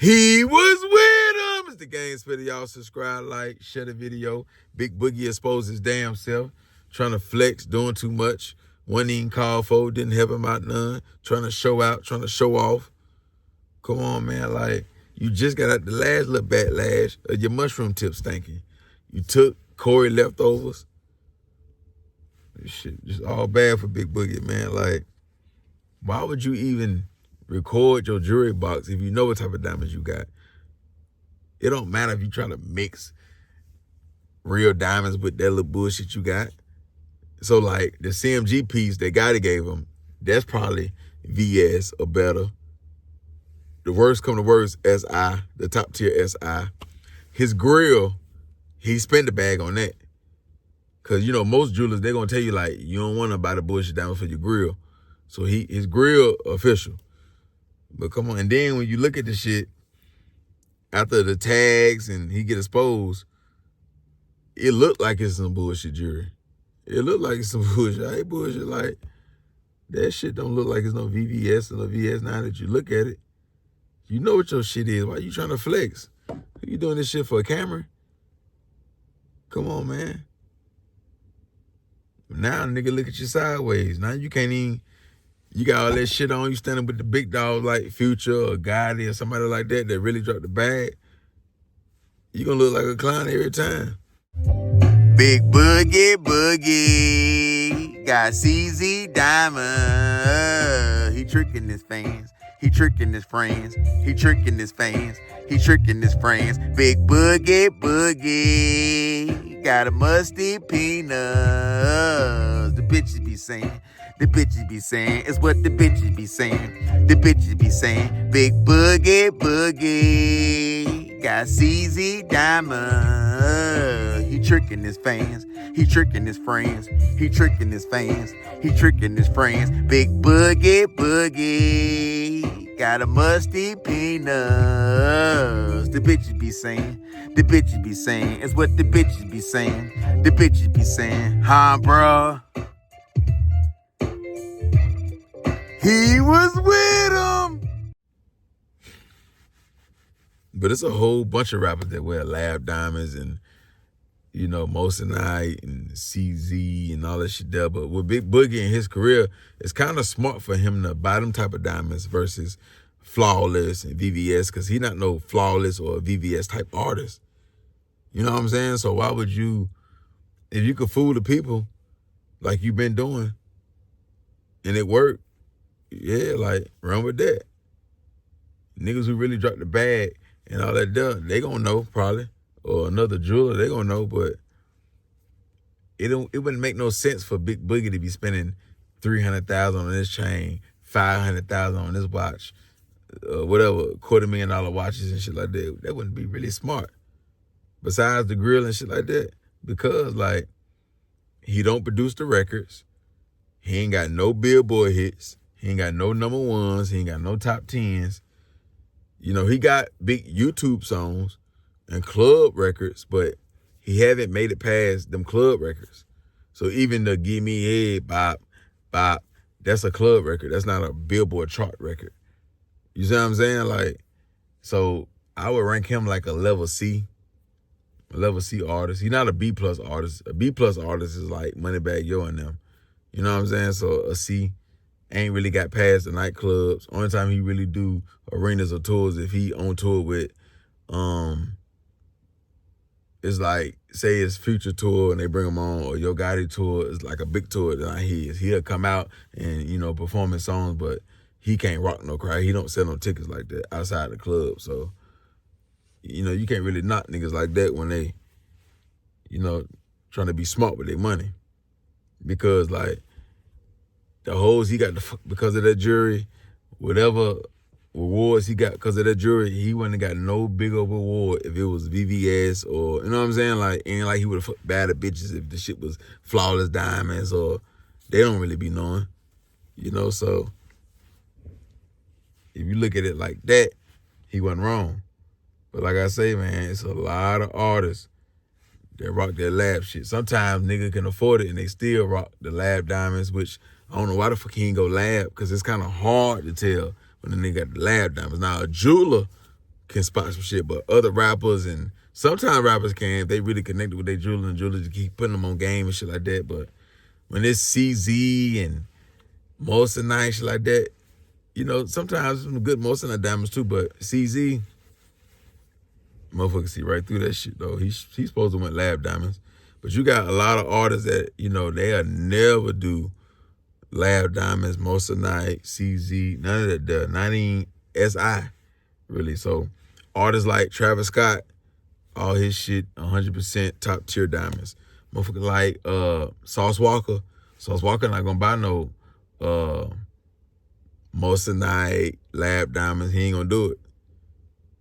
He was with him. It's the Game Spitter. Y'all subscribe, like, share the video. Big Boogie exposed his damn self. Trying to flex, doing too much. Wasn't even called for, didn't help him out none. Trying to show out, trying to show off. Come on, man. Like, you just got out the last little backlash of your mushroom tip stinking. You took Corey leftovers. This shit just all bad for Big Boogie, man. Like, why would you even record your jewelry box if you know what type of diamonds you got? It don't matter if you try to mix real diamonds with that little bullshit you got. So, like, the CMG piece that Gotti gave him, that's probably VS or better. The worst come to worst, SI, the top tier SI. His grill, he spent the bag on that. Because, you know, most jewelers, they're going to tell you, like, you don't want to buy the bullshit diamond for your grill. So his grill official. But come on, and then when you look at the shit, after the tags and he get exposed, it looked like it's some bullshit jewelry. It looked like it's some bullshit. I ain't bullshit. Like, that shit don't look like it's no VVS or no VS now that you look at it. You know what your shit is. Why you trying to flex? You doing this shit for a camera? Come on, man. Now, nigga, look at you sideways. Now you can't even, you got all that shit on. You standing with the big dogs like Future or Gotti or somebody like that really dropped the bag. You gonna look like a clown every time. Big Boogie, got CZ Diamond. He tricking his fans. He tricking his friends. He tricking his fans. He tricking his friends. Big Boogie, got a musty penis. The bitches be saying. The bitches be saying. It's what the bitches be saying. The bitches be saying. Big Boogie, got CZ Diamond. He tricking his fans. He tricking his friends. He tricking his fans. He tricking his friends. Big Boogie, got a musty penis. The bitches be saying. The bitches be saying. It's what the bitches be saying. The bitches be saying. Huh, bruh? He was with him. But it's a whole bunch of rappers that wear lab diamonds and, you know, Mosinite and CZ and all that shit there. But with Big Boogie in his career, it's kind of smart for him to buy them type of diamonds versus Flawless and VVS, because he not no Flawless or VVS type artist. You know what I'm saying? So why would you, if you could fool the people like you've been doing and it worked, yeah, like, run with that. Niggas who really dropped the bag and all that stuff, they gonna know probably. Or another jeweler, they gonna know, but it wouldn't make no sense for Big Boogie to be spending $300,000 on this chain, $500,000 on this watch, whatever, $250,000 watches and shit like that. That wouldn't be really smart. Besides the grill and shit like that, because, like, he don't produce the records. He ain't got no Billboard hits. He ain't got no number ones. He ain't got no top 10s. You know, he got big YouTube songs and club records, but he haven't made it past them club records. So even the Give Me Head, Bop, Bop, that's a club record. That's not a Billboard chart record. You see what I'm saying? Like, so I would rank him like a level C artist. He's not a B+ artist. A B+ artist is like Moneybagg Yo and them. You know what I'm saying? So a C. Ain't really got past the nightclubs. Only time he really do arenas or tours if he on tour with, it's like, say it's Future tour and they bring him on, or Yo Gotti tour is like a big tour that he'll come out and, you know, perform his songs, but he can't rock no crowd. He don't sell no tickets like that outside the club. So, you know, you can't really knock niggas like that when they, you know, trying to be smart with their money. Because, like, the hoes he got because of that jury, whatever rewards he got because of that jury, he wouldn't have got no bigger reward if it was VVS or, you know what I'm saying? Like, ain't like he would have fucked bad at bitches if the shit was Flawless Diamonds, or they don't really be knowing, you know? So if you look at it like that, he wasn't wrong. But like I say, man, it's a lot of artists that rock that lab shit. Sometimes nigga can afford it and they still rock the lab diamonds, which I don't know why the fuck he ain't go lab, because it's kind of hard to tell when the nigga got the lab diamonds. Now, a jeweler can spot some shit, but other rappers and sometimes rappers can if they really connected with their jeweler and jewelers to keep putting them on game and shit like that. But when it's CZ and most of the night shit like that, you know, sometimes some good most of the diamonds too, but CZ, motherfucker see right through that shit though. He's supposed to win lab diamonds. But you got a lot of artists that, you know, they'll never do lab diamonds, most of the night, CZ, none of that, not even SI, really. So artists like Travis Scott, all his shit 100% top tier diamonds. Motherfucker like Sauce Walker not gonna buy no most of the night lab diamonds. He ain't gonna do it.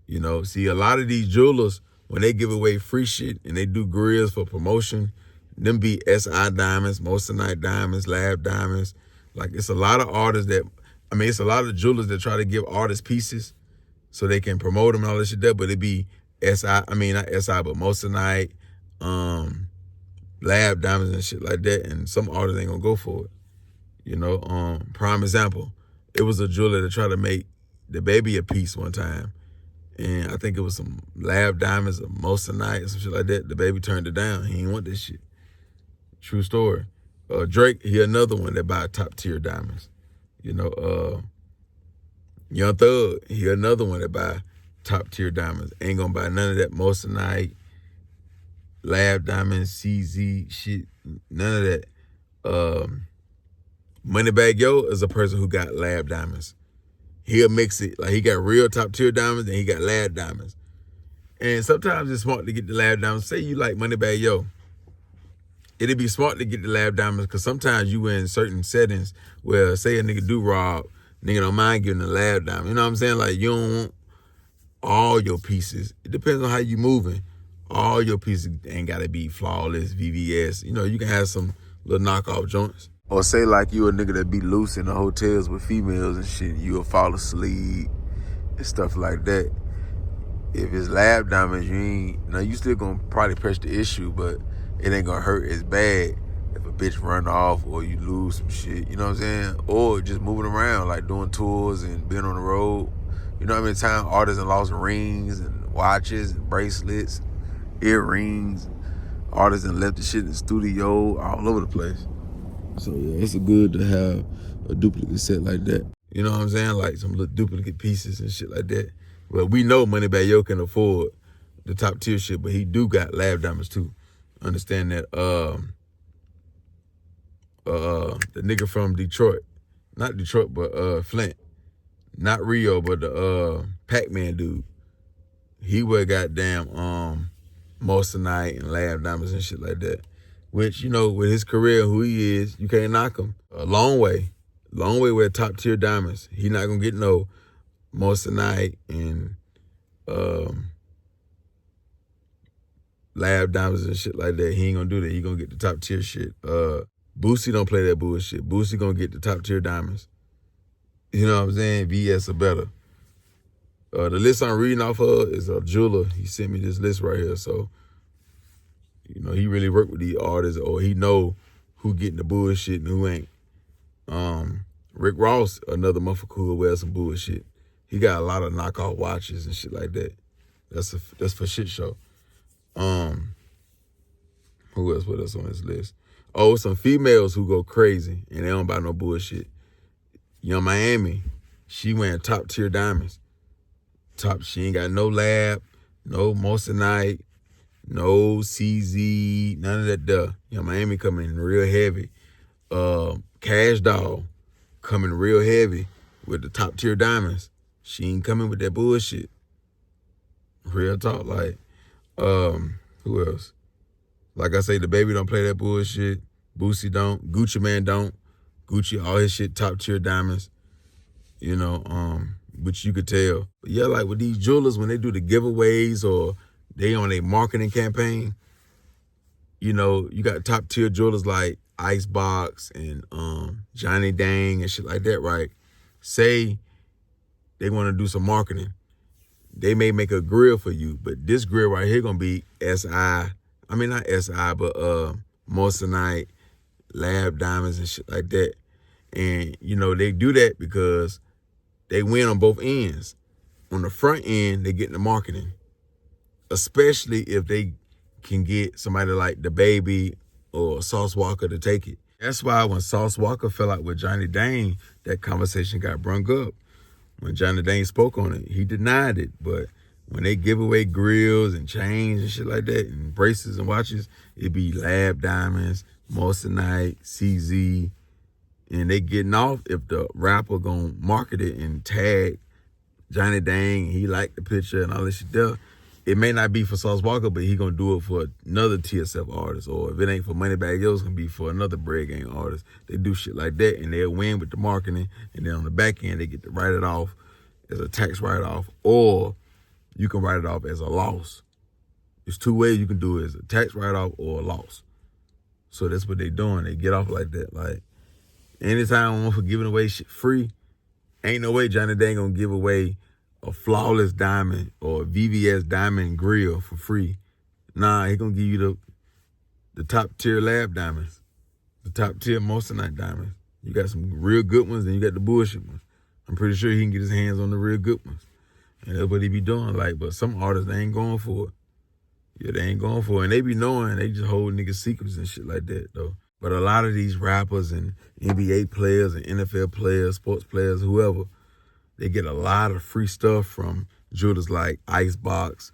You know, see, a lot of these jewelers, when they give away free shit and they do grills for promotion, them be SI diamonds, most of the night diamonds, lab diamonds. Like, it's a lot of artists that, I mean, it's a lot of jewelers that try to give artists pieces so they can promote them and all that shit there, but it be not SI, but most of the night, lab diamonds and shit like that, and some artists ain't gonna go for it. You know, prime example, it was a jeweler that tried to make the baby a piece one time, and I think it was some lab diamonds or most of the night or some shit like that. The baby turned it down. He didn't want this shit. True story. Drake, he another one that buy top tier diamonds. You know, Young Thug, he another one that buy top tier diamonds. Ain't gonna buy none of that most of the night, lab diamonds, CZ shit, none of that. Moneybagg Yo is a person who got lab diamonds. He'll mix it. Like, he got real top tier diamonds and he got lab diamonds. And sometimes it's smart to get the lab diamonds. Say you like Moneybagg Yo. It'd be smart to get the lab diamonds because sometimes you in certain settings where, say a nigga do rob, nigga don't mind getting the lab diamond. You know what I'm saying? Like, you don't want all your pieces. It depends on how you moving. All your pieces ain't gotta be flawless, VVS. You know, you can have some little knockoff joints. Or say like you a nigga that be loose in the hotels with females and shit, you'll fall asleep and stuff like that. If it's lab diamonds, you still gonna probably press the issue, but it ain't gonna hurt as bad if a bitch run off or you lose some shit, you know what I'm saying? Or just moving around, like doing tours and being on the road. You know how many times artists have lost rings and watches and bracelets, earrings. Artists have left the shit in the studio, all over the place. So yeah, it's good to have a duplicate set like that. You know what I'm saying? Like some little duplicate pieces and shit like that. Well, we know Moneybagg Yo can afford the top tier shit, but he do got lab diamonds too. Understand that the nigga from Detroit, not Detroit, but Flint, not Rio, but the Pac-Man dude, he wear goddamn most of the night and lab diamonds and shit like that. Which, you know, with his career, who he is, you can't knock him. A long way with top tier diamonds. He not gonna get no most of the night and lab diamonds and shit like that. He ain't gonna do that. He gonna get the top tier shit. Boosie don't play that bullshit. Boosie gonna get the top tier diamonds. You know what I'm saying? VS or better. The list I'm reading off of is a jeweler. He sent me this list right here. So, you know, he really worked with these artists, or he know who getting the bullshit and who ain't. Rick Ross, another motherfucker who wear some bullshit. He got a lot of knockoff watches and shit like that. That's for shit show. Who else? What else on this list? Oh, some females who go crazy and they don't buy no bullshit. Young Miami, she wearing top tier diamonds. She ain't got no lab, no most of the night, no CZ, none of that duh. Young Miami coming in real heavy. Cash Doll coming real heavy with the top tier diamonds. She ain't coming with that bullshit. Real talk, like, who else? Like I say, the baby don't play that bullshit. Boosie don't. Gucci Man don't. Gucci, all his shit top tier diamonds. You know, which you could tell. But yeah, like with these jewelers, when they do the giveaways or they on a marketing campaign, you know, you got top tier jewelers like Icebox and Johnny Dang and shit like that, right? Say they want to do some marketing. They may make a grill for you, but this grill right here gonna be SI. I mean, not SI, but Moissanite, lab diamonds and shit like that. And, you know, they do that because they win on both ends. on the front end, they get the marketing, especially if they can get somebody like the Baby or Sauce Walker to take it. That's why when Sauce Walker fell out with Johnny Dane, that conversation got brung up. When Johnny Dane spoke on it, he denied it. But when they give away grills and chains and shit like that, and bracelets and watches, it be Lab Diamonds, Moissanite, CZ, and they getting off if the rapper gonna market it and tag Johnny Dang, he liked the picture and all this shit there. It may not be for Sauce Walker, but he gonna do it for another TSF artist. Or if it ain't for Moneybagg Yo, it's gonna be for another Bread Gang artist. They do shit like that, and they'll win with the marketing, and then on the back end, they get to write it off as a tax write-off, or you can write it off as a loss. There's two ways you can do it, as a tax write-off or a loss. So that's what they doing. They get off like that. Like, anytime I'm for giving away shit free, ain't no way Johnny Dang gonna give away a flawless diamond or a VVS diamond grill for free. Nah, he gonna give you the top tier Lab diamonds, the top tier Moissanite diamonds. You got some real good ones, and you got the bullshit ones. I'm pretty sure he can get his hands on the real good ones. And that's what he be doing. Like, but some artists, they ain't going for it. Yeah, they ain't going for it. And they be knowing, they just hold niggas secrets and shit like that, though. But a lot of these rappers and NBA players and NFL players, sports players, whoever, they get a lot of free stuff from jewelers like Icebox,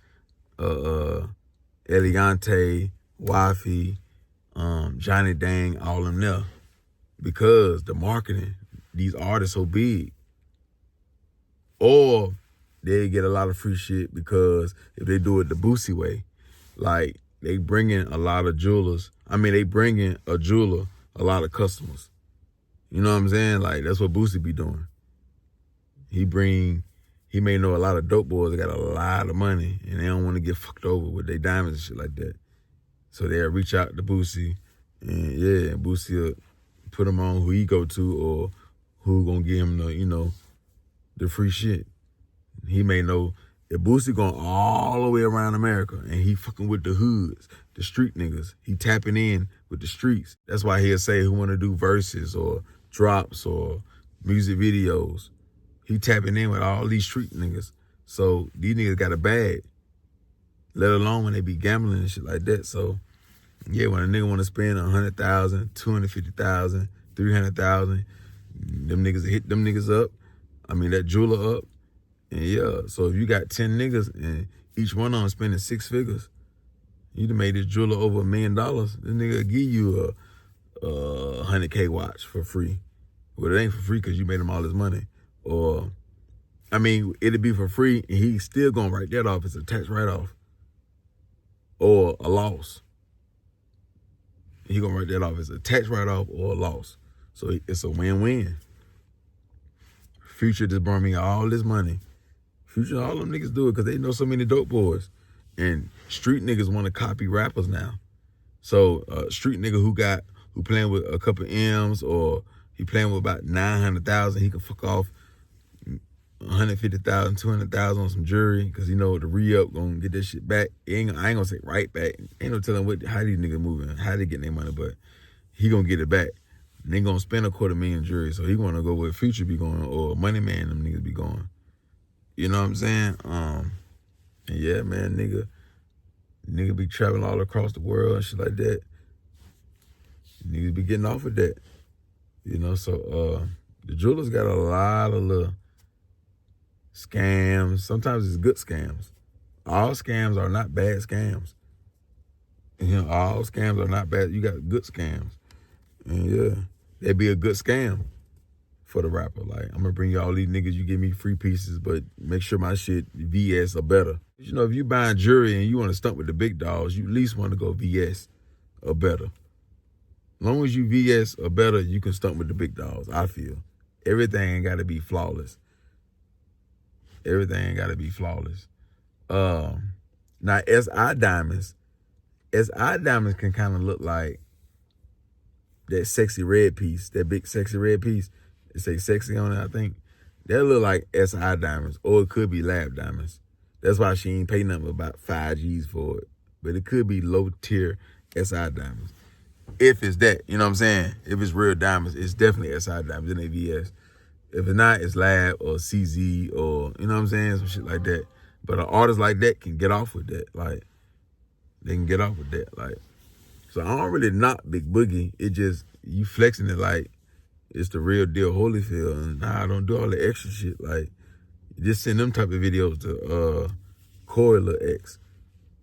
Eliante, Wifey, Johnny Dang, all them there. Because the marketing, these artists so big. Or they get a lot of free shit because if they do it the Boosie way, like they bring in a lot of jewelers. They bring in a jeweler, a lot of customers. You know what I'm saying? Like, that's what Boosie be doing. He may know a lot of dope boys that got a lot of money and they don't want to get fucked over with their diamonds and shit like that. So they'll reach out to Boosie and yeah, Boosie will put him on who he go to or who gonna give him the free shit. He may know if Boosie going all the way around America and he fucking with the hoods, the street niggas, he tapping in with the streets. That's why he'll say who wanna do verses or drops or music videos. He tapping in with all these street niggas. So these niggas got a bag, let alone when they be gambling and shit like that. So yeah, when a nigga wanna spend 100,000, 250,000, 300,000, them niggas hit them niggas up. That jeweler up. And yeah, so if you got 10 niggas and each one of them spending 6 figures, you done made this jeweler over $1 million. This nigga give you a 100K watch for free. Well, it ain't for free because you made him all this money. Or, it'd be for free and he's still gonna write that off as a tax write-off or a loss. He gonna write that off as a tax write-off or a loss. So it's a win-win. Future just brought me all this money. Future, all them niggas do it because they know so many dope boys. And street niggas want to copy rappers now. So street nigga who playing with a couple M's or he playing with about 900,000, he can fuck off 150,000, 200,000 on some jewelry because he know the re-up gonna get that shit back. I ain't gonna say right back. Ain't no telling how these niggas moving, how they getting their money, but he gonna get it back. And they gonna spend $250,000 jewelry, so he wanna go where Future be going or Money Man them niggas be going. You know what I'm saying? And yeah, man, nigga be traveling all across the world and shit like that. Niggas be getting off of that. So the jewelers got a lot of little scams. Sometimes it's good scams. All scams are not bad scams. All scams are not bad. You got good scams. And yeah, that'd be a good scam for the rapper. Like, I'm gonna bring you all these niggas, you give me free pieces, but make sure my shit VS or better. If you buying jewelry and you want to stunt with the big dogs, you at least want to go VS or better. As long as you VS or better, you can stunt with the big dogs, I feel. Everything ain't gotta be flawless. Everything ain't gotta be flawless. Now SI diamonds can kind of look like that sexy red piece, that big sexy red piece. It say sexy on it, I think. That look like SI diamonds, or it could be Lab diamonds. That's why she ain't pay nothing about 5 G's for it. But it could be low tier SI diamonds. If it's that, you know what I'm saying? If it's real diamonds, it's definitely SI diamonds in AVS. If it's not, it's Lab or CZ or, you know what I'm saying? Some shit like that. But an artist like that can get off with that. Like, they can get off with that. Like, so I don't really knock Big Boogie. It just, you flexing it like it's the real deal Holyfield. And nah, I don't do all the extra shit. Like, just send them type of videos to Corey Lil X.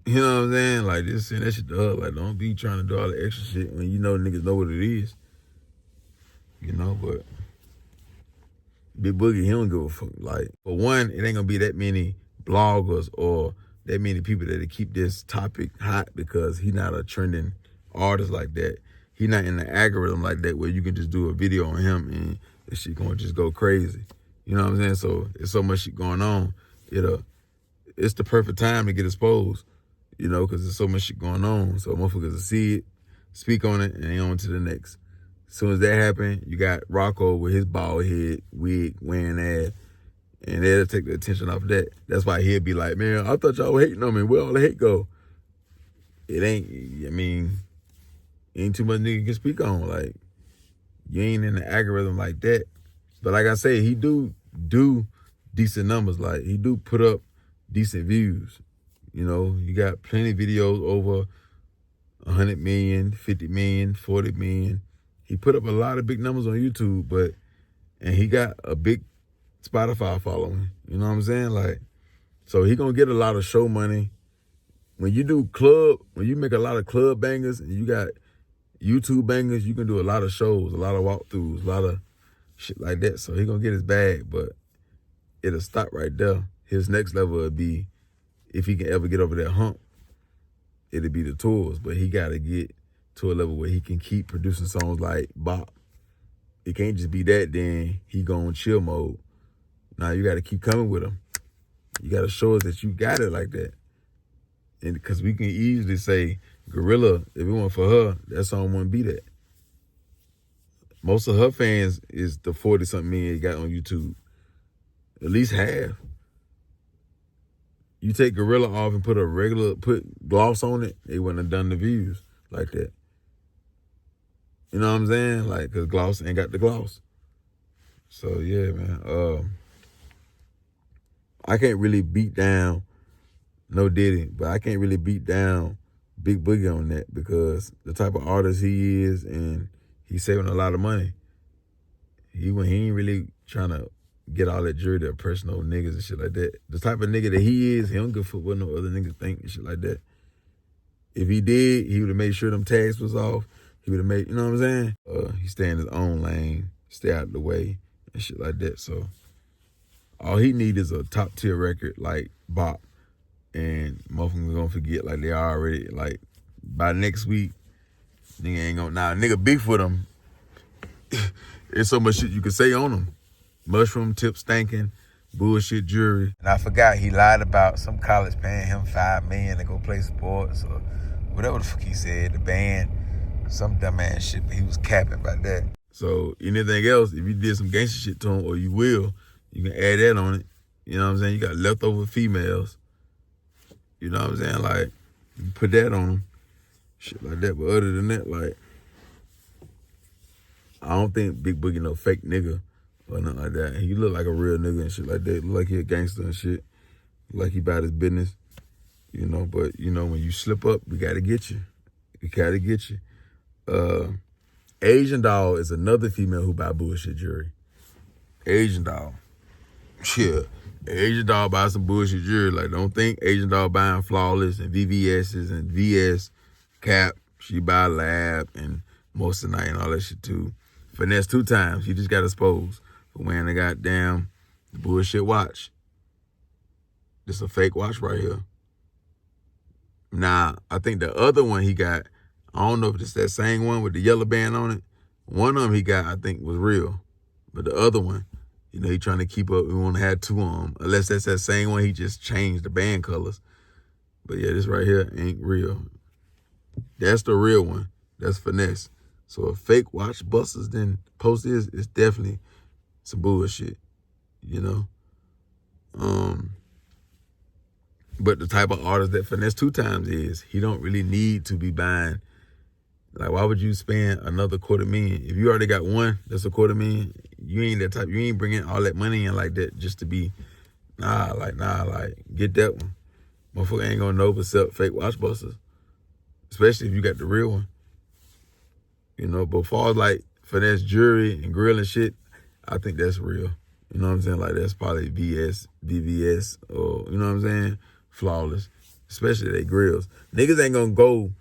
You know what I'm saying? Like, just send that shit to her. Like, don't be trying to do all the extra shit when you know niggas know what it is. You know, but Big Boogie, he don't give a fuck. Like, for one, it ain't gonna be that many bloggers or that many people that keep this topic hot because he not a trending artist like that. He not in the algorithm like that where you can just do a video on him and this shit gonna just go crazy. You know what I'm saying? So there's so much shit going on. It's the perfect time to get exposed, you know, because there's so much shit going on. So motherfuckers will see it, speak on it, and they on to the next. As soon as that happened, you got Rocco with his bald head, wig, wearing ass, and they'll take the attention off that. That's why he'll be like, man, I thought y'all were hating on me. Where all the hate go? It ain't, I mean, ain't too much nigga can speak on. Like, you ain't in the algorithm like that. But like I say, he do decent numbers. Like, he do put up decent views. You know, you got plenty of videos over 100 million, 50 million, 40 million. He put up a lot of big numbers on YouTube, and he got a big Spotify following. You know what I'm saying? Like, so he gonna get a lot of show money. When you make a lot of club bangers and you got YouTube bangers, you can do a lot of shows, a lot of walkthroughs, a lot of shit like that. So he gonna get his bag, but it'll stop right there. His next level would be, if he can ever get over that hump, it'll be the tours. But he gotta get to a level where he can keep producing songs like Bop. It can't just be that, then he go on chill mode. Now you gotta keep coming with him. You gotta show us that you got it like that. And because we can easily say, Gorilla, if it weren't for her, that song wouldn't be that. Most of her fans is the 40-something million he got on YouTube. At least half. You take Gorilla off and put gloss on it, they wouldn't have done the views like that. You know what I'm saying? Like, because gloss ain't got the gloss. So, yeah, man. I can't really beat down No Diddy, but I can't really beat down Big Boogie on that because the type of artist he is, and he's saving a lot of money. He ain't really trying to get all that jury to oppress no niggas and shit like that. The type of nigga that he is, he don't give a fuck what no other niggas think and shit like that. If he did, he would have made sure them tags was off. He would have made, you know what I'm saying? He stay in his own lane, stay out of the way and shit like that. So all he need is a top tier record like Bop. And motherfuckers gonna forget like they already, like, by next week, nigga ain't gonna, nigga beef with him. There's so much shit you can say on him. Mushroom tip stinking, bullshit jury. And I forgot he lied about some college paying him $5 million to go play sports or whatever the fuck he said, the band, some dumb ass shit, but he was capping about that. So anything else, if you did some gangster shit to him, or you will, you can add that on it. You know what I'm saying? You got leftover females. You know what I'm saying? Like, you put that on them, shit like that. But other than that, like, I don't think Big Boogie no fake nigga or nothing like that. He look like a real nigga and shit like that. Look like he a gangster and shit. Look like he about his business, you know. But, you know, when you slip up, we gotta get you. We gotta get you. Asian Doll is another female who buy bullshit jewelry. Asian Doll. Yeah. Asian Doll buy some bullshit jewelry. Like, don't think Asian Doll buying Flawless and VVS's and VS Cap. She buy Lab and Most of the Night and all that shit too. Finesse2tymes. He just got exposed for wearing the goddamn bullshit watch. This a fake watch right here. Nah, I think the other one he got, I don't know if it's that same one with the yellow band on it. One of them he got, I think, was real. But the other one, you know, he trying to keep up. We want to have two of them. Unless that's that same one, he just changed the band colors. But yeah, this right here ain't real. That's the real one. That's Finesse. So if fake watch busters then post this, it's definitely some bullshit, you know? But the type of artist that Finesse2tymes is, he don't really need to be buying. Like, why would you spend another $250,000? If you already got one that's $250,000, you ain't that type. You ain't bringing all that money in like that just to be, nah, get that one. Motherfucker ain't gonna know but sell fake watch busters, especially if you got the real one. You know, but far as like finesse jewelry and grill and shit, I think that's real. You know what I'm saying? Like that's probably VVS, or you know what I'm saying? Flawless, especially they grills. Niggas ain't gonna go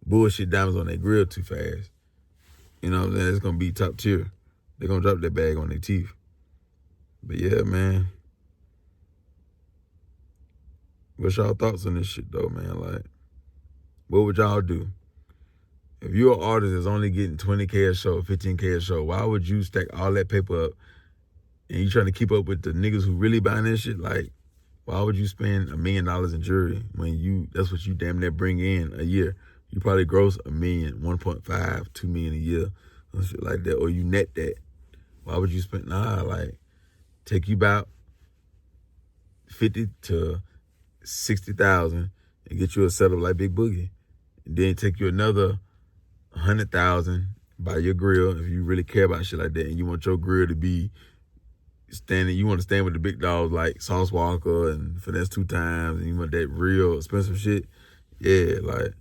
bullshit diamonds on their grill too fast. You know what I'm saying? It's gonna be top tier. They're gonna drop that bag on their teeth. But yeah, man. What's y'all thoughts on this shit though, man? Like, what would y'all do? If you're an artist that's only getting 20K a show, 15K a show, why would you stack all that paper up and you trying to keep up with the niggas who really buying this shit? Like, why would you spend $1 million in jewelry when that's what you damn near bring in a year? You probably gross $1 million, 1.5, $2 million a year, or shit like that, or you net that. Why would you spend, like, take you about 50 to 60,000 and get you a setup like Big Boogie, and then take you another 100,000, buy your grill if you really care about shit like that, and you want your grill to be standing, you want to stand with the big dogs like Sauce Walker and Finesse2tymes, and you want that real expensive shit, yeah, like,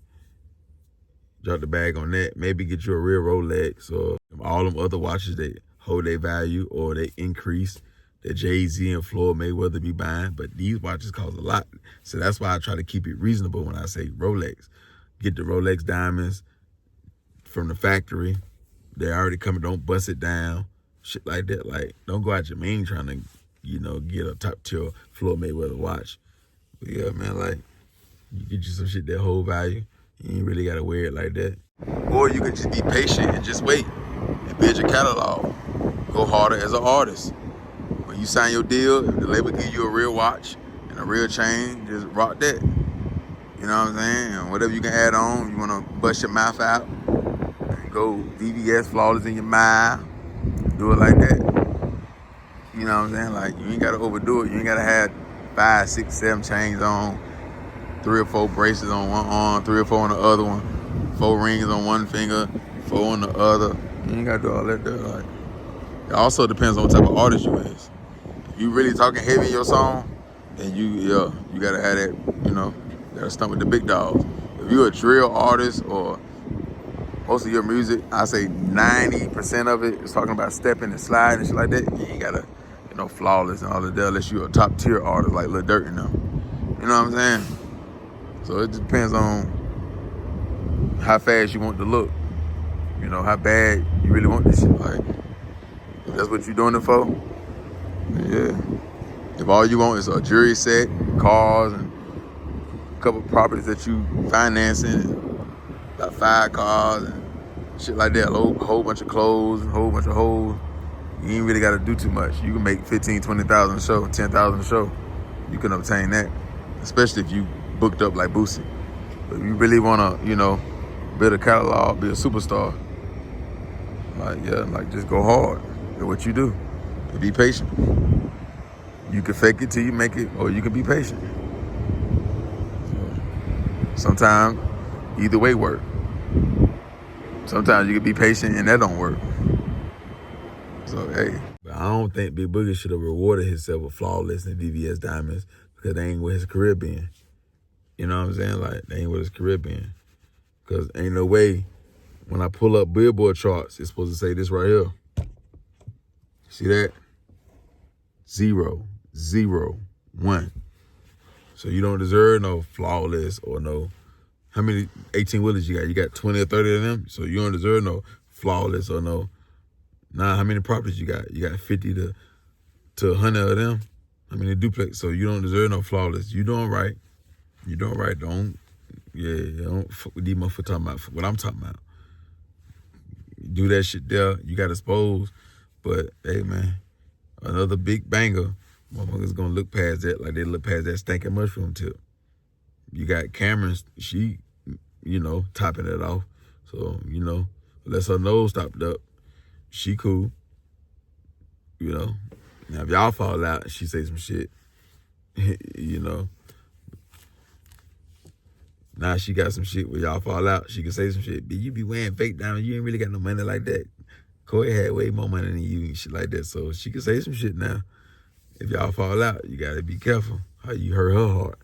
drop the bag on that. Maybe get you a real Rolex or all them other watches that hold their value or they increase that Jay-Z and Floyd Mayweather be buying. But these watches cost a lot. So that's why I try to keep it reasonable when I say Rolex. Get the Rolex diamonds from the factory. They already coming, don't bust it down. Shit like that. Like, don't go out your main trying to, get a top tier Floyd Mayweather watch. But yeah, man, like, you get you some shit that hold value. You ain't really gotta wear it like that. Or you could just be patient and just wait and build your catalog. Go harder as an artist. When you sign your deal, if the label give you a real watch and a real chain, just rock that. You know what I'm saying? And whatever you can add on, you wanna bust your mouth out, go VVS flawless in your mouth, do it like that. You know what I'm saying? Like, you ain't gotta overdo it. You ain't gotta have 5, 6, 7 chains on, 3 or 4 braces on one arm, 3 or 4 on the other one, 4 rings on one finger, 4 on the other. You ain't gotta do all that there. Like, it also depends on what type of artist you is. If you really talking heavy in your song, then you gotta have that, gotta stump with the big dogs. If you're a drill artist or most of your music, I say 90% of it is talking about stepping and sliding and shit like that, you ain't gotta, flawless and all of that unless you're a top tier artist like Lil Durk and them. You know what I'm saying? So it depends on how fast you want to look. How bad you really want this shit. Like, if that's what you're doing it for, yeah. If all you want is a jewelry set, cars, and a couple of properties that you financing, about 5 cars and shit like that, a whole bunch of clothes, a whole bunch of hoes, you ain't really got to do too much. You can make 15, 20,000 a show, 10,000 a show. You can obtain that, especially if you booked up like Boosie. But if you really want to, build a catalog, be a superstar, just go hard at what you do and be patient. You can fake it till you make it, or you can be patient. So, sometimes either way work. Sometimes you can be patient and that don't work. So, hey. But I don't think Big Boogie should have rewarded himself with flawless and VVS diamonds because they ain't where his career been. You know what I'm saying? Like, they ain't where his career been. Because ain't no way when I pull up Billboard charts, it's supposed to say this right here. See that? 0, 0, 1. So you don't deserve no flawless or no, how many 18-wheelers you got? You got 20 or 30 of them? So you don't deserve no flawless or no, how many properties you got? You got 50 to 100 of them? How many duplex? So you don't deserve no flawless. You doing right. You doing right. Don't fuck with these motherfuckers talking about what I'm talking about. Do that shit there. You got exposed. But, hey, man, another big banger. Motherfuckers gonna look past that like they look past that stinking mushroom tip. You got Cameron, she, topping it off. So, unless her nose stopped up, she cool. Now, if y'all fall out and she say some shit, now she got some shit where y'all fall out, she can say some shit. But you be wearing fake diamonds, you ain't really got no money like that. Chloe had way more money than you and shit like that, so she could say some shit now. If y'all fall out, you gotta be careful how you hurt her heart.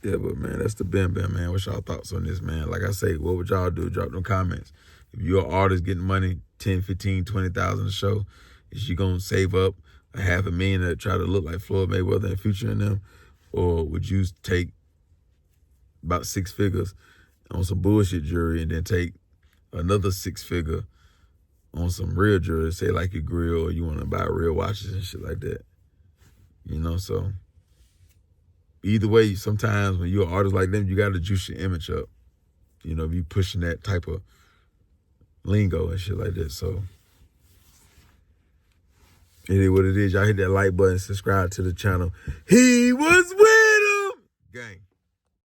Yeah, but man, that's the Bam Bam, man. What's y'all thoughts on this, man? Like I say, what would y'all do? Drop them comments. If you're an artist getting money, 10, 15, 20,000 a show, is you gonna save up a $500,000 to try to look like Floyd Mayweather and Future in them? Or would you take about 6 figures on some bullshit jewelry and then take another 6 figure on some real jewelry, say like your grill, or you want to buy real watches and shit like that? You know, so either way, sometimes when you're an artist like them, you got to juice your image up. You know, if you pushing that type of lingo and shit like that. So it is what it is. Y'all hit that like button, subscribe to the channel. He was with him. Gang.